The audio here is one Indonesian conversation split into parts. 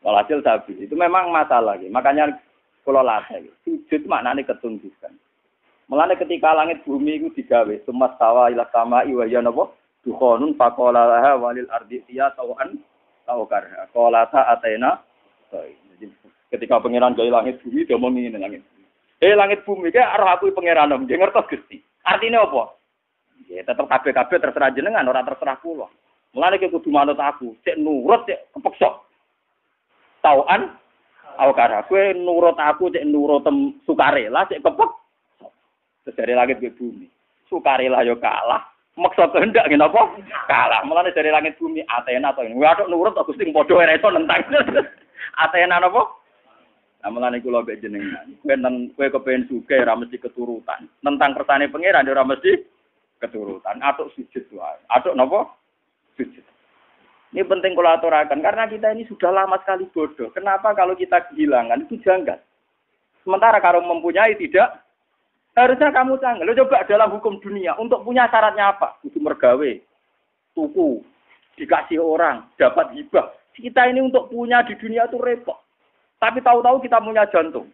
Walhasil sabi. Itu memang masalah gitu. Makanya kula latih. Sujud maknane ketundukan. Mulane ketika langit bumi itu digawe, sumas tawa ila sama wa ya napa? Dukhonun faqala laha walil ardi ya tawan tawkar. Qala ta atena. Jadi ketika pangeran gawe langit bumi dia ngomong ngene langit. Langit bumi ki arep aku pangeran nggih ngertos Gusti. Artine apa? Ya tetep kabeh-kabeh terserah jenengan ora terserah kula. Mulane ki kudu manut aku, cek nurut cek kepeksa. Tawan awkar. Kowe nurut aku cek nurut sukarela cek kepek. Dari langit ke bumi. Sukarela yo kalah. Maksa kehendak ngene apa? Kalah. Mulane dari langit bumi Athena to ini. Waduh nurut Gusti padha ora iso nentang. Athena napa? Lah mulane kula mbek jenengan. Kowe kepengin sugih ora mesti keturutan. Nentang kersane pangeran ora mesti keturutan. Atuk sujud wae. Atuk napa? Sujud. Ini penting kula aturaken karena kita ini sudah lama sekali bodoh. Kenapa kalau kita kehilangan itu janggal? Sementara kalau mempunyai tidak. Harusnya kamu canggih. Lo coba dalam hukum dunia, untuk punya syaratnya apa? Kudu mergawe, tuku, dikasih orang, dapat hibah. Kita ini untuk punya di dunia itu repot. Tapi tahu-tahu kita punya jantung,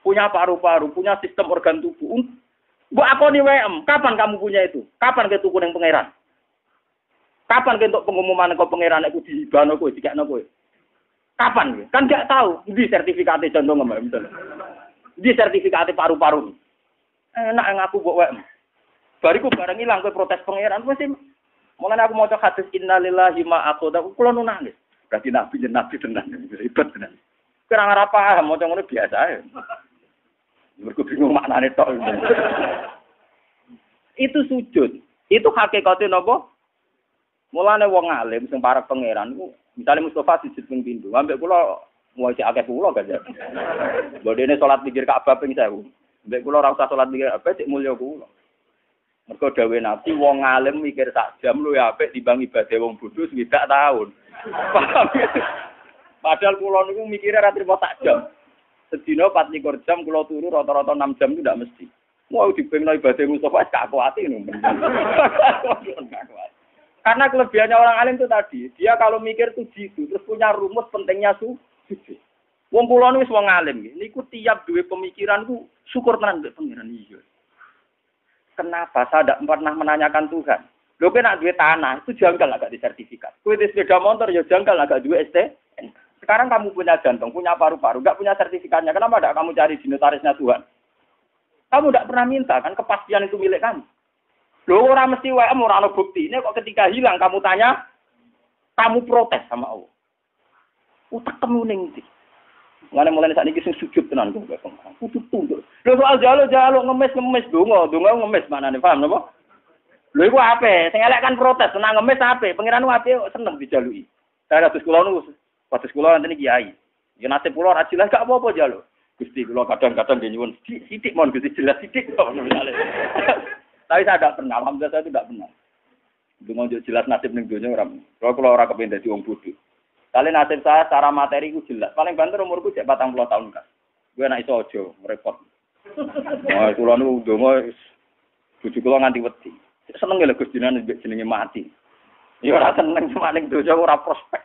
punya paru-paru, punya sistem organ tubuh. Mbok akoni WM, kapan kamu punya itu? Kapan ke tuku ning pangeran? Kapan ke untuk pengumuman ke pangeran iku dihibahno kowe, dikekno kowe? Kapan? Kan gak tahu. Di sertifikate jantung mbak, betul. Di sertifikate paru-paru. Enak ngaku mbok wae. Bariku bareng ilang kowe protes pangeran wis mulane aku maca hadis innalillahi ma aqada kula nu nangis. Berarti nabi tenan ribet tenan. Kira ora paham maca ngono biasa ae. Mergo bingung maknane tok. Itu sujud. Itu hakikate napa? Mulane wong alim sing para pangeran iku misale Mustofa sujud ping pindho. Ambek kula mau cek akeh kula kan. Bodene salat mikir Ka'bah ping 1000. Mbek kula ora usah salat mikir apa cek mulya kula. Mergo dawuh Nabi wong alim mikir sak jam luwih apik timbang ibadah wong bodho 20 tahun. Paham ya? Padahal kula niku mikire ora trimo sak jam. Sedina 24 jam kula turu rata-rata 6 jam itu ndak mesti. Mau dipengno ibadah Mustofa gak kuwati ngono. Karena kelebihannya orang alim itu tadi, dia kalau mikir tuh jitu, terus punya rumus pentingnya sujud. Wong kula wis wong alim nggih. Niku tiap duwe pemikiran ku syukur tenan mbek pangeran iya. Kenapa saya tidak pernah menanyakan Tuhan? Lho kowe nek duwe tanah itu janggal agak disertifikat. Kowe di sepeda motor ya janggal agak duwe STN. Sekarang kamu punya jantung, punya paru-paru, enggak punya sertifikatnya. Kenapa tidak kamu cari di notarisnya Tuhan? Kamu tidak pernah minta kan kepastian itu milik kamu. Lho ora mesti wae ora ana buktine kok ketika hilang kamu tanya, kamu protes sama Allah. Utek kamu ning ndi? Mulai saat ini sing sujud tenan kok pengen. Kudu tunduk. Lho soal jalo ngemis donga ngemis manane paham napa? Lho iku ape? Sing elek kan protes, senang ngemis ape? Pangeran ape seneng dijaluki. Saya kados kula niku, kados kula nanti kiai. Ya nasib kula ora jelas gak apa-apa jaluk. Gusti kula kadang-kadang nggih nyuwun sithik mon Gusti jelas sithik kok misale. Tapi saya tidak pernah, alhamdulillah saya tidak pernah. Donga jelas nasib ning donya ora. Kula ora kepengin dadi wong bodho. Kali nasib saya secara materi ku jelas. Paling banter umurku cek 40 tahun kan. Gue nak iso aja repot. Wah, kula nu ndonga bojo kula nganti wedi. Seneng lho Gus jenengan jenenge mati. Ya ora seneng cuma ning dosa ora prospek.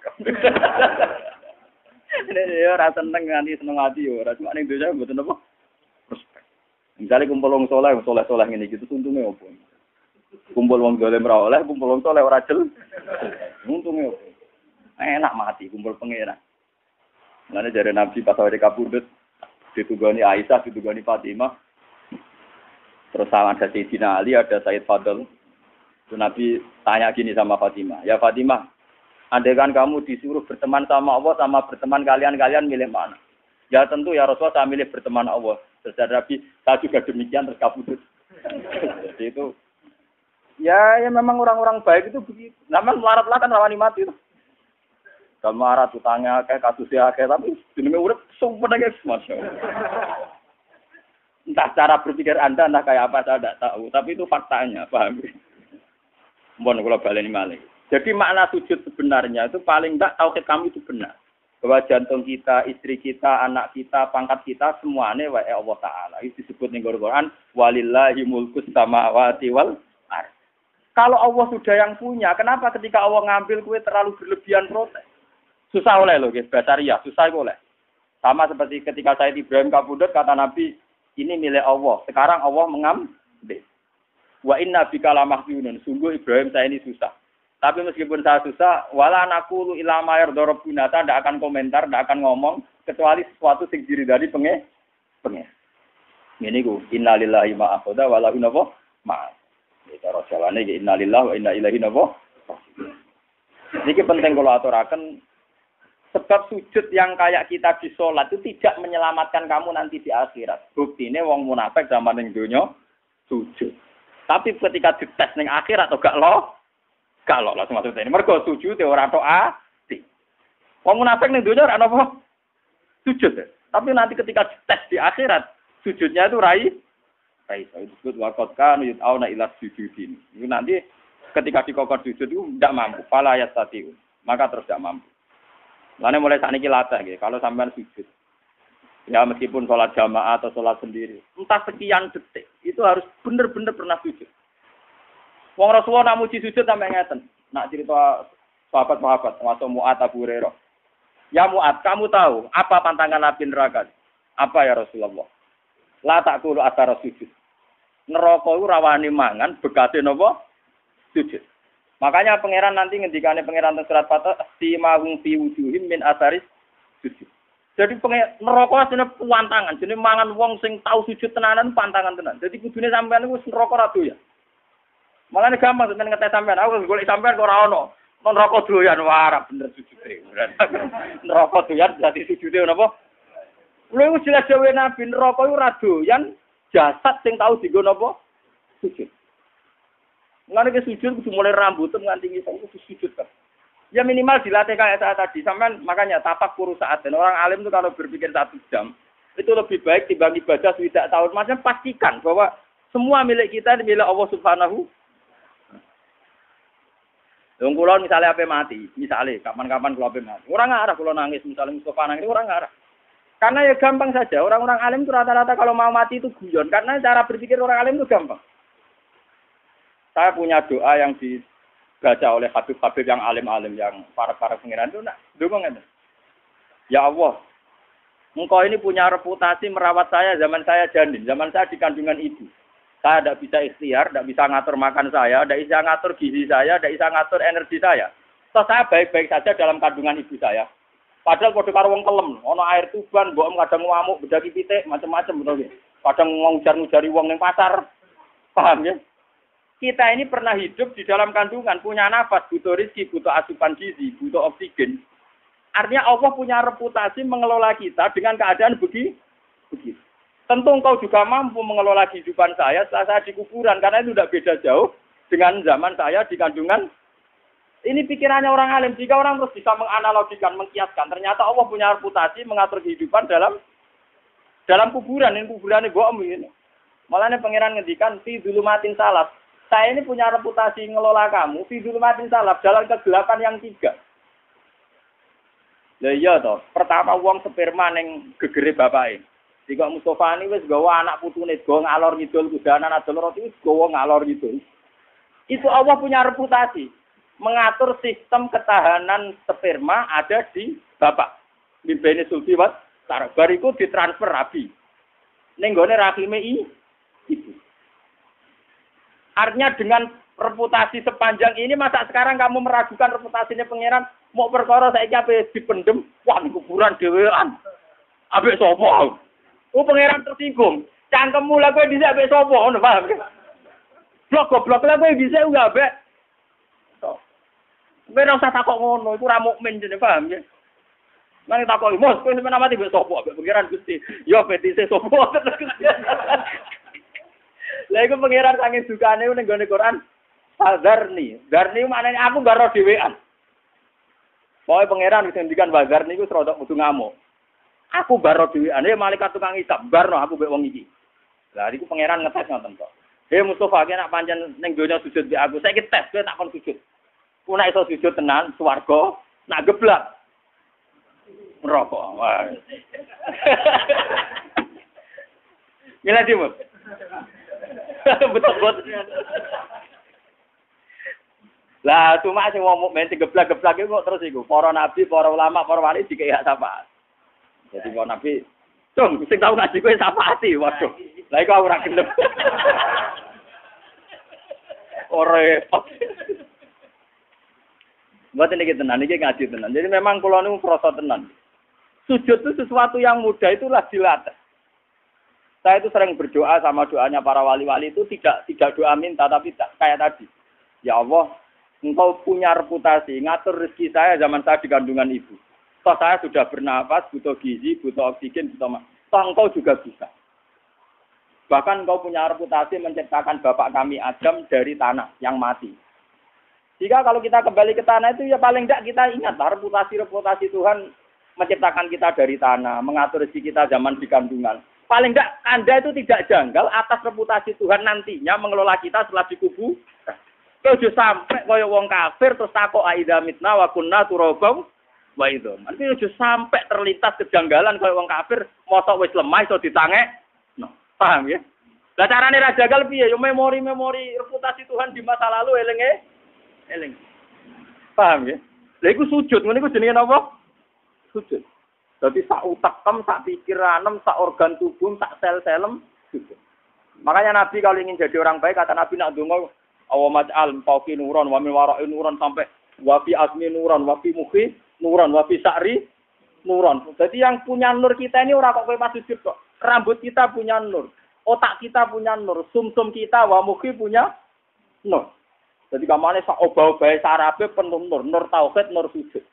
Ya ora seneng nganti seneng ati ya ora cuma ning dosa mboten apa prospek. Misale kumpul wong saleh ngene iki untunge opo? Kumpul wong dolim ora oleh, kumpul wong saleh ora jel. Untunge opo? Enak mati kumpul pangeran. Mulane jare Nabi pas awake kabudut ditugani Aisyah, ditugani Fatimah. Terus sama ada Sayyidina Ali, ada Sayyid Fadl. Terus Nabi tanya gini sama Fatimah, "Ya Fatimah, andai kan kamu disuruh berteman sama Allah sama berteman kalian milih mana?" "Ya tentu ya Rasulullah saya milih berteman Allah." Terus Nabi, "Saya juga demikian," terus kabudut. Jadi itu ya memang orang-orang baik itu begitu. Namanya melarat-larat kan rawani mati itu. Kamarat utangnya kayak kasusnya kayak tapi jenenge urip sumpah nang masyaallah. Entah cara berpikir Anda entah kayak apa saya tidak tahu, tapi itu faktanya, paham? Mohon kula baleni malih. Jadi makna sujud sebenarnya itu paling enggak tauhid kami itu benar. Bahwa jantung kita, istri kita, anak kita, pangkat kita semuanya wae Allah taala. Itu disebut ning Quran walillahi mulkus samawati wal ardh. Kalau Allah sudah yang punya, kenapa ketika Allah ngambil kue terlalu berlebihan protes? Susah oleh loh, guys. Basaria, susah oleh. Sama seperti ketika Sayyid Ibrahim kabudut, kata Nabi, ini milik Allah. Sekarang Allah mengambil. Wa inna bika lamahjunun. Sungguh Ibrahim saya ini susah. Tapi meskipun saya susah, wala naqulu ila ma yardorobuna, tidak akan komentar, tidak akan ngomong, kecuali sesuatu yang diridani pengen. Ini ku, inna lillahi ma'akhoda wa lahu nafo ma'at. Ini cara jalannya, inna lillahi wa inna ilahi nafo. Ini penting kalau aturakan. Sebab sujud yang kayak kita di sholat itu tidak menyelamatkan kamu nanti di akhirat. Buktinya wong munafik zaman ning donya sujud. Tapi ketika dites ning akhirat atau gak lo langsung maksudnya ini. Mergo sujud ora tok ati. Wong munafik ning donya ora apa sujud. Tapi nanti ketika dites di akhirat sujudnya itu rai disebut waqad kanu yut'auna ila sujudin. Itu nanti ketika dikokor sujud itu tidak mampu. Fala yastati'un. Maka terus tidak mampu. Lainnya mulai saat ini latih, gitu. Kalau sampean sujud, ya meskipun sholat jamaah atau sholat sendiri, entah sekian detik, itu harus benar-benar pernah sujud. Wong Rasulullah nak muji sujud sampai ngeten. Nak cerita sahabat-sahabat, termasuk Mu'ad Abu Hurairah. Ya Mu'ad, kamu tahu apa pantangan api neraka? Apa ya Rasulullah? La taqulu athara sujud. Neraka itu rawani mangan, bekate napa? Sujud. Makanya pangeran nanti ngendikane pangeran teng surat Fatah simahum fi wujuhim min asaris sujud. Jadi neraka asline pantangan, jenenge mangan wong sing tau sujud tenanan pantangan tenan. Jadi kudune sampean iku wis neraka ra doyan. Malane gampang sampean ngetes sampean, aku golek sampean kok ora ono. Nang neraka doyan wae bener sujude. Neraka doyan dadi sujude napa? Lha iku jelas dhewe Nabi neraka iku ra doyan jasad sing tau dienggo napa? Sujud. Nggak ada sujud, kudu mulai rambutnya nganti ngisang, kudu sujud kan. Ya minimal dilatih kayak saya tadi. Sampai makanya tapak kurus saat. Dan orang alim itu kalau berpikir 1 jam, itu lebih baik dibanding ibadah tidak tahun. Maksudnya pastikan bahwa semua milik kita milik Allah Subhanahu. Yang kulon misalnya apa mati, misalnya kapan-kapan kalau apa mati. Orang ngarah kalau nangis, misalnya Mustafa nangis, orang ngarah. Karena ya gampang saja. Orang-orang alim itu rata-rata kalau mau mati itu guyon. Karena cara berpikir orang alim itu gampang. Saya punya doa yang dibaca oleh habib-habib yang alim-alim, yang para pengiran itu, dukung. Ya Allah, Engkau ini punya reputasi merawat saya zaman saya janin, zaman saya di kandungan ibu. Saya tidak bisa ikhtiar, tidak bisa ngatur makan saya, tidak bisa ngatur gizi saya, tidak bisa ngatur energi saya. So, saya baik-baik saja dalam kandungan ibu saya. Padahal pada karo wong kelem, ono air tuban, mbok kadang ngamuk, bedaki pitik, macam-macam betul. Kadang ngujar-ngujari wong ning pasar. Paham ya? Kita ini pernah hidup di dalam kandungan, punya nafas, butuh rezeki, butuh asupan gizi, butuh oksigen. Artinya Allah punya reputasi mengelola kita dengan keadaan begitu. Tentu engkau juga mampu mengelola kehidupan saya setelah saya di kuburan, karena itu tidak beda jauh dengan zaman saya di kandungan. Ini pikirannya orang alim. Jika orang terus bisa menganalogikan, mengkiaskan, ternyata Allah punya reputasi mengatur kehidupan dalam kuburan. Ini kuburan ini bohong ini. Malah pangeran ngendikan fi dzulumatin salas. Saya ini punya reputasi ngelola kamu, fi dzulumatin salaf, jalan kegelapan yang 3. Lah iya toh, pertama wong sperma ning gegere bapake. Jika Mustofa ini wis gawa anak putune, gawa ngalor ngidul kudanan adol roti wis gawa ngalor ngidul. Itu Allah punya reputasi mengatur sistem ketahanan sperma ada di bapak. Bimbene sulti wat, bariku ditransfer rabi. Ning gone rahime ibu. Artinya dengan reputasi sepanjang ini, masa sekarang kamu meragukan reputasinya pangeran? Mau perkara saiki ape dipendem, wah ning kuburan dhewean. Ambek sapa? Pangeran tersinggung. Cangkemmu lha kowe dhisik ambek sapa? Ngono paham? Blok-blok lha kowe dhisik uga ambek. Kowe ora usah takok ngono, iku ora mukmin jenenge paham ya. Nang takoki, "Mos, kowe sampeyan mati ambek sapa?" Ambek pangeran Gusti. Yo petise sapa? Lah iku pangeran saking dukane ning gone Quran. Fadzarni. Darni maknane aku gak ro dhewean. Pokoke pangeran wis ngendikan fadzarni iku rada kudu ngamuk. Aku baro dhewean, malaikat tukang hisab, barno aku mbek wong iki. Lah iku pangeran ngetes ngoten kok. Mustofa ki nek pancen ning donya sujud mbek aku, saiki tes kowe tak kon sujud. Ku nek iso sujud tenan swarga, nak geblak neraka. Wah. Gila Dimut. Betul. Lah cuma sing wong mukmin sing geblak-geblak iku terus iku para nabi, para ulama, para wali dikek hak syafaat. Jadi para nabi, "Cung, sing tau ngaji kowe syafaati." Waduh. Lah iku ora gelem. Ora repot. Mboten iki tenan, iki ngaji tenan. Jadi memang kula niku krasa tenan. Sujud itu sesuatu yang mudah, itulah dilatih. Saya itu sering berdoa sama doanya para wali-wali itu tidak doa minta, tapi kayak tadi. Ya Allah, Engkau punya reputasi, ngatur rezeki saya zaman saya di kandungan ibu. Toh saya sudah bernafas, butuh gizi, butuh oksigen, butuh toh Engkau juga bisa. Bahkan Engkau punya reputasi menciptakan bapak kami Adam dari tanah yang mati. Jika kalau kita kembali ke tanah itu ya paling tidak kita ingat reputasi Tuhan menciptakan kita dari tanah, mengatur rezeki kita zaman di kandungan. Paling tidak Anda itu tidak janggal atas reputasi Tuhan nantinya mengelola kita setelah dikubur. Ojo sampai kaya wong kafir terus takok aida mitna wa kunna turabau wa idzam. Artinya ojo sampai terlintas kejanggalan kaya wong kafir mosok wis lemah iso ditangek. No, paham ya? Lah carane ra jagal piye? Yo memori reputasi Tuhan di masa lalu eling. Paham ya? Lha iku sujud ngene iku jenenge napa? Sujud. Jadi sak utekem, sak pikiranem, sak organ tubuh, sak sel-selem sujud. Makanya Nabi kalau ingin jadi orang baik kata Nabi nak donga awa maj'al fauqi nuran wa min wara'i nuran sampai wa fi asmi nuran wa fi mukhi nuran wa fi sa'ri nuran. Jadi yang punya nur kita ini ora kok kowe pas sujud kok. Rambut kita punya nur, otak kita punya nur, sumsum kita wa mukhi punya nur. Jadi kamane sak obah-obahe sarape penuh nur tauhid, nur sujud.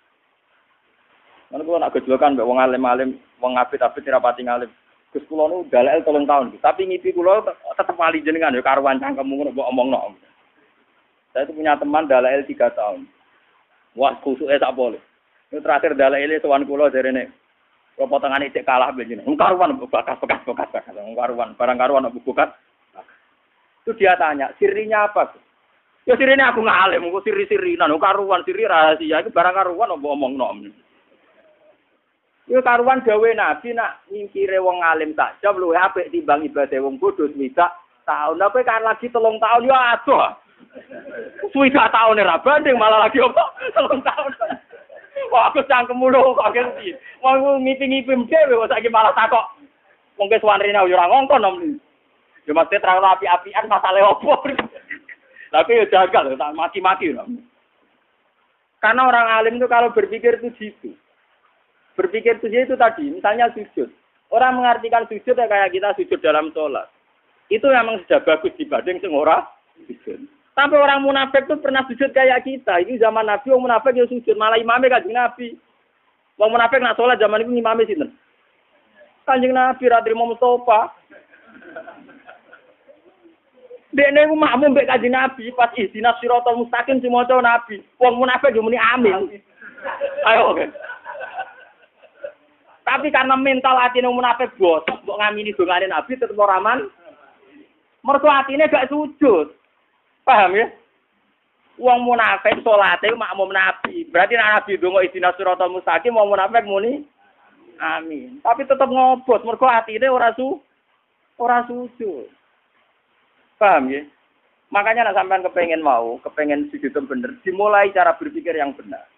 Kan kula nak gejolokan mbek wong alim-alim, wong apit-apit rapati ngalim. Gus kula nu dalel 3 tahun. Tapi ngipi kula tetep wali jenengan ya karuan cangkemmu ngono mbok omongno. Saya itu punya teman dalel 3 tahun. Wah, kusuke sak boleh. Itu terakhir dalele sowan kula jarene. Kula potongane cek kalah ben jenengan. Karuan bekas. Karuan, barang karuan bekas. Itu dia tanya, sirinya apa? Ya sirine aku ngalim, kok siri-sirinan, karuan siri rahasia itu barang karuan mbok omongno. Yo karuan dawe Nabi nak nyingkire wong alim tak jam luwih apik timbang ibadah wong bodho swidak tahun. Lah kowe kan lagi 3 tahun yo adoh. Swidak tahun ora banding malah lagi apa? 3 tahun. Wah aku cangkemmu lho kok ngerti. Wong ngipi-ngipi dhewe kok saiki malah takok. Wong ke suwanrene yo ora ngongkon nom. Yo mesti terlalu api-apian masalahe opo. Tapi yo jagal tak maki-maki lho. Karena orang alim itu kalau berpikir itu gitu. Berpikir itu tadi, misalnya sujud. Orang mengartikan sujud ya kayak kita sujud dalam sholat. Itu memang sudah bagus dibanding sing ora sujud. Tapi orang munafik itu pernah sujud kayak kita. Ini zaman Nabi, orang munafik yang sujud. Malah imamnya kanjeng Nabi. Orang munafik nak sholat zaman itu imamnya sinten. Kanjeng Nabi, Radri Mustafa. Dia ini makmum mbek kanjeng Nabi. Pas ihdinas siratal mustaqim si maca Nabi. Orang munafik yang muni amin. Ayo oke. Tapi karena mental atine munafik bosok mbok ngamini dongane Nabi tetep ora aman. Mergo atine gak sujud. Paham ya? Wong munafik salate makmum Nabi. Berarti nek Nabi donga ihdinas siratal mustaqim wong munafik muni amin. Tapi tetep ngobot mergo atine ora sujud. Paham ya? Makanya nek sampean kepengen sujud bener, dimulai cara berpikir yang benar.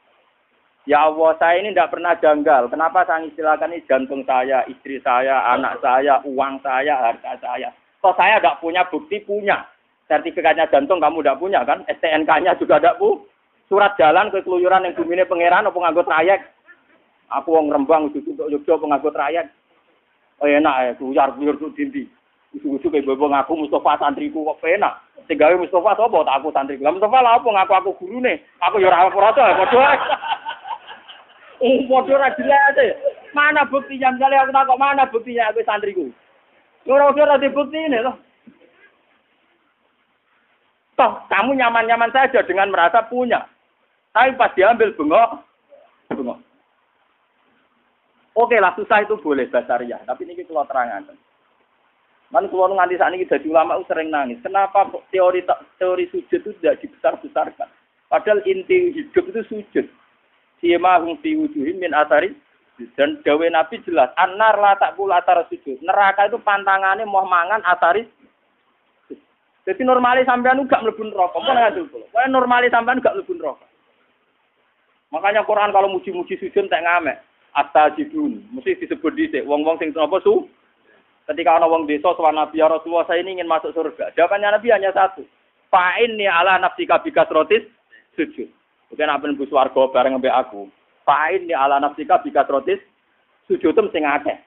Ya Allah, saya ini tidak pernah janggal. Kenapa saya istilahkan ini jantung saya, istri saya, anak saya, uang saya, harta saya. Kok saya tidak punya bukti punya. Sertifikatnya jantung kamu tidak punya kan? STNK-nya juga tidak punya. Surat jalan ke keluyuran yang bumine pangeran, apa nganggo trayek. Aku wong Rembang, untuk Yogyo penganggo trayek. Oh enak ya, kuyar-kuyar tuh dindi. Usu-usu kayak bebo ngaku Mustafa santriku kok enak. Sehingga Mustafa sapa tak aku santriku. Lah Mustafa lah apa ngaku aku gurune. Aku ya ora ora padha. Modho ra jelas. Mana buktinya? Misalnya aku takok mana buktinya aku santriku. Ora dibuktine loh. Toh, kamu nyaman-nyaman saja dengan merasa punya. Tapi pas diambil bengok. Oke lah, susah itu boleh basariah. Tapi ini kalau terangan. Man kalau nganti saat ini jadi ulama sering nangis. Kenapa teori sujud itu tidak dibesar-besarkan? Padahal inti hidup itu sujud. Sima hum fi wujuhim min athari dan dawe Nabi jelas anar la taqul athar sujud. Neraka itu pantangannya mau mangan athari. Jadi normalnya sampean gak mlebu neraka. Kok ngandel kula. Kok normalnya sampean gak mlebu neraka. Makanya Quran kalau muji-muji sujud tak ngamek. Astajibun. Mesti disebut dhisik wong-wong sing napa su. Ketika ana wong desa sowan Nabi ya Rasulullah, saya ini ingin masuk surga. Jawabannya Nabi hanya satu. Fa'inni ala nafsika bikasrotis sujud. Bukan apa nembus warga bareng mbek aku. Fa'inni ala nafsika bikasrotis sujud sing akeh.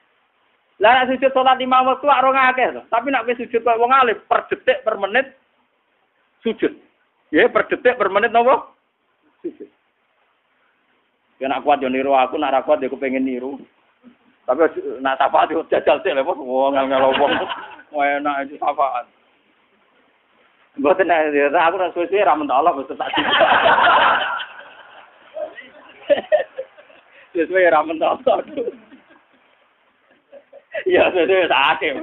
Lah nek sujud salat 5 waktu ora akeh to. Tapi nek kowe sujud kok wong alim per detik per menit sujud. Ya per detik per menit napa? Sujud. Ya nak kuat yo niru aku, nak ra kuat yo kepengin niru. Tapi nak syafaat yo jajal sik lho, wong ngel-ngel wong. Enak iki syafaat. Mboten aku ra suwe-suwe ra mentok Allah mesti tak. Suwe-suwe ra mentok. Ya suwe-suwe sakit.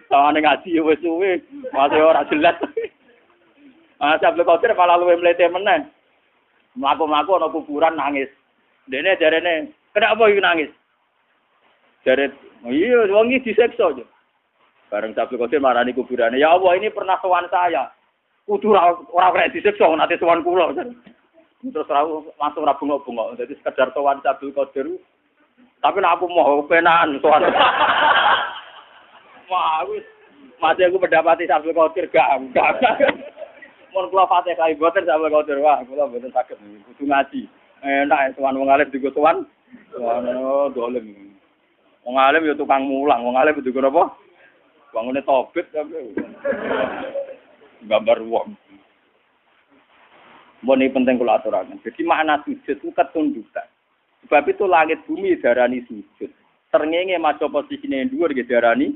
Sawane ngaji yo wis suwe, masih ora jelas. Abdul Qadir malah luwe mlete meneh. Mlaku-mlaku ana kuburan nangis. Dene jarene, "Kenapa iki nangis?" Jare, "Iya, wong iki disiksa aja." Bareng Abdul Qadir marani kuburane, "Ya Allah, ini pernah sowan saya. Kudu ora kena disiksa nate sowan kula." Terus langsung ra bungok-bungok. Dadi sekedar sowan Abdul Qadir. Tapi nek aku mau penahan sowan. Wah, mati aku mendapati Abdul Qadir gak. Mun kula Fatihah boten sampe kotor wah kula boten saged kudu ngaji. Enak sowan wong alim digo sowan. Ono dolem. Wong alim ya tukang mulang, wong alim digo napa? Bangune tobit tapi gambar wong. Mun iki penting kula aturaken. Jadi makna sujud itu ketundukan. Sebab itu langit bumi darani sujud. Srengenge maca posisine dhuwur nggih darani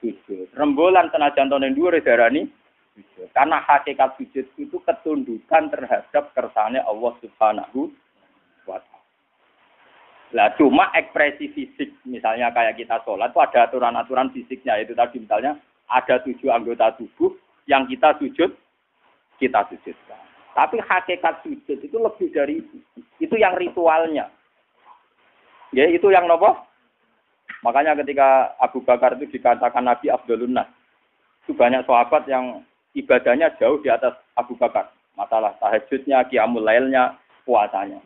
sujud. Rembulan senajan tone dhuwur darani sujud. Karena hakikat sujud itu ketundukan terhadap kersane Allah Subhanahu wa ta'ala. Lah cuma ekspresi fisik, misalnya kayak kita sholat itu ada aturan-aturan fisiknya. Itu tadi misalnya ada 7 anggota tubuh yang kita sujudkan. Tapi hakikat sujud itu lebih dari itu. Itu yang ritualnya. Ya, itu yang nopo. Makanya ketika Abu Bakar itu dikatakan Nabi Abdulun Nas. Itu banyak sahabat yang ibadahnya jauh di atas Abu Bakar. Masalah tahajudnya, qiyamul lailnya, puasanya.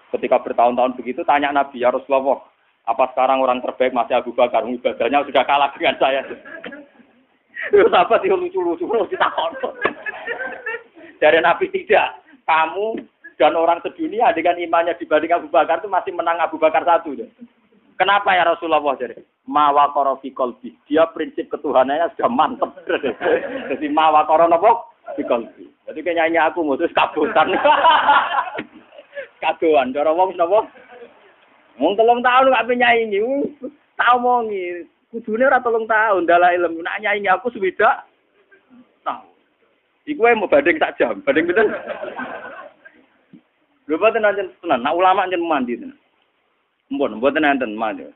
Ketika bertahun-tahun begitu, tanya Nabi, "Ya Rasulullah, apa sekarang orang terbaik masih Abu Bakar? Ibadahnya sudah kalah dengan saya." Itu sahabat itu lucu-lucu, ditakon. Dari Nabi tidak. Kamu dan orang sedunia dengan imannya dibanding Abu Bakar itu masih menang Abu Bakar satu. Kenapa ya Rasulullah? Jadi mawakoro fi qalbi. Dia prinsip ketuhanannya sudah mantap. Jadi mawakoro napa fi qalbi. Jadi kayak nyanyi aku mutus kabutan. Kadoan cara wong napa? Wong 3 tahun gak penyanyi. Tak omongi. Kudune ora 3 tahun dalah ilmu. Nak nyanyi aku swidak tahun. Iku wae mau banding sak jam. Banding pinten? Lho boten anjen tenan. Nak ulama anjen mandi tenan. Mboten enten mandi.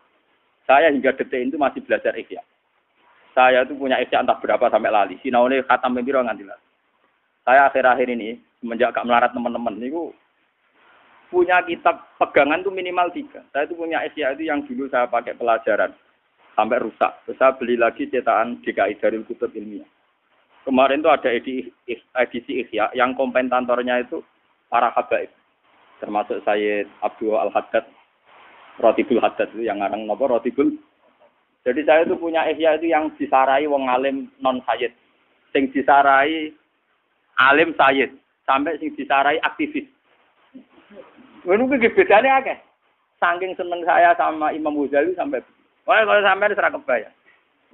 Saya hingga detik itu masih belajar ihya. Saya itu punya ihya entah berapa sampai lali. Sinaune khatam piro nganti lali. Saya akhir-akhir ini semenjak gak melarat teman-teman niku punya kitab pegangan itu minimal 3. Saya itu punya ihya itu yang dulu saya pakai pelajaran sampai rusak. Terus saya beli lagi cetakan DKI Darul Kutub Ilmiah. Kemarin itu ada edisi ihya yang komentatornya itu para habaib. Termasuk Sayyid Abdul Al-Haddad, Rotibul Haddad itu yang ngarang napa Rotibul. Jadi saya itu punya ihya itu yang disarai wong alim non sayyid. Sing disarai alim sayyid, sampai sing disarai aktivis. Ngono kuwi bedane akeh. Saking seneng saya sama Imam Ghazali sampai wah kalau sampean ora kebayang.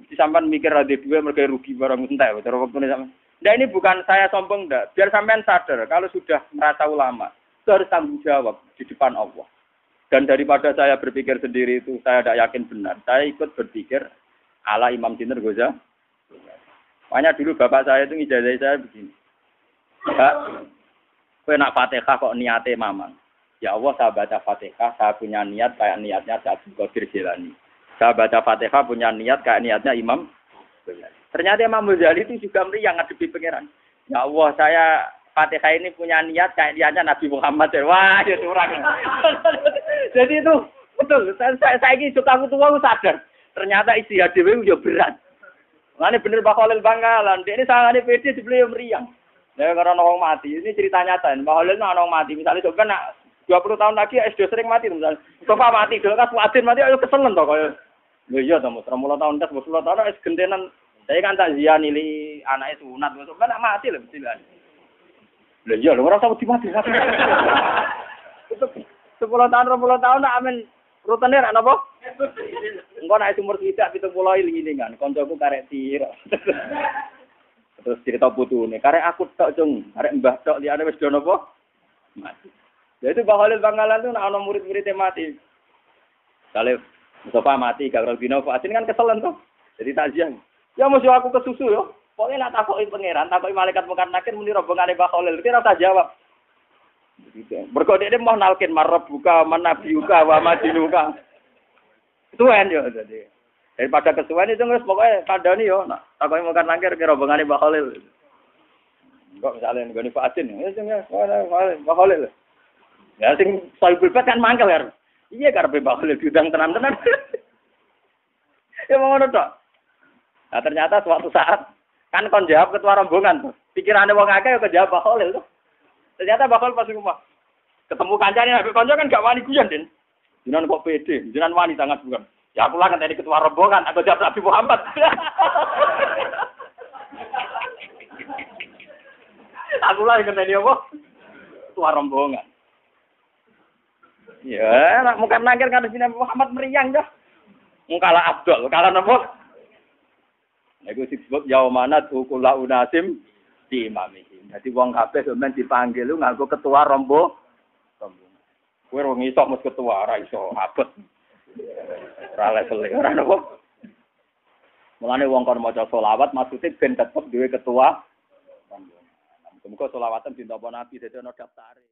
Mesti sampean mikir ada duwe mergo rugi barang entek cara wektune sampean. Nah ini bukan saya sombong ndak, biar sampean sadar kalau sudah merasa ulama, itu harus tanggung jawab di depan Allah. Dan daripada saya berpikir sendiri itu saya tidak yakin benar. Saya ikut berpikir ala Imam Sinten Ghazali. Makanya dulu bapak saya itu ngijazah saya begini. Pak, kowe nak Fatihah kok niate mamang. Ya Allah saya baca Fatihah, saya punya niat kayak niatnya Abdul Qadir Jilani. Saya baca Fatihah punya niat kayak niatnya Imam Ghazali. Ternyata Imam Ghazali itu juga meriang ngadepi pangeran. Ya Allah saya Fatihah ini punya niat kayak niatnya Nabi Muhammad. Wah, itu orang. Jadi itu betul. Saya ini suka tua sadar. Ternyata isi hadiah itu berat. Lane bener Mbah Khalil Bangkalan. Ini sangane PD dibeli meriang. Ya karena orang mati. Ini cerita nyata. Mbah Khalil ana wong mati. Misalnya coba nak 20 tahun lagi SD sering mati misalnya. Coba mati dulu kan Fuadin mati ayo keselen to kaya. Lho iya to, 30 tahun tes 10 tahun wis gentenan. Saya kan tak zianili anake sunat. Coba nak mati lho mesti. Lho iya lho ora usah mati. 10 tahun 20 tahun nak amin rutene ra napa? Engko nek umur sithik 70 ngene kan, kancaku karek tir. Terus cerita putune, karek aku tok, Cung. Karek mbah tok liyane wis do napa? Mati. Ya itu Mbah Khalil Bangkalan itu ana murid-muridnya mati. Saleh Mustafa mati, Kang Robino Fatin kan keselen tuh. Jadi takziah. Ya mesti aku kesusu yo. Pokoknya nak takoki pangeran, takoki malaikat mungkar nakir muni rombongane Mbah Khalil, kira ora jawab. Mergo dhekne mau nalkin marab buka manabiuka wa madinuka. Tuan yo dadi. Daripada kesuwen itu wis pokoke kandhani yo nak takoki mungkar nakir kira rombongane Mbah Khalil. Kok misale nggone Fatin, ya sing Mbah Khalil. Ya sing Soibul Bait kan mangkel kan. Iya karepe Mbah Khalil diundang tenan-tenan. Ya ngono tok. Nah ternyata suatu saat kan kon jawab ketua rombongan tuh. Pikirane wong akeh yo kejawab Mbah Khalil tuh. Ternyata Mbah Khalil pas rumah ketemu kancane nek kanca kan gak wani guyon, Den. Jenengan kok pede, jenengan wani sangat bukan. Ya aku lah ngenteni ketua rombongan, aku jawab Nabi Muhammad. Aku lah ngenteni apa? Ketua rombongan. Ya, nak mungkin nangkir kan sini Muhammad meriang dah. Mungkala Abdul, kala napa? Nek iku disebut yaumanat ukula unasim di imami. Jadi wong kabeh sampeyan dipanggil lu nganggo ketua rombongan. Kowe ora iso mes ketua ora iso abet. Ora level ora napa. Mulane wong kon maca selawat maksude ben tetep duwe ketua rombongan. Muga selawatan dinapa Nabi dadi ana daftare.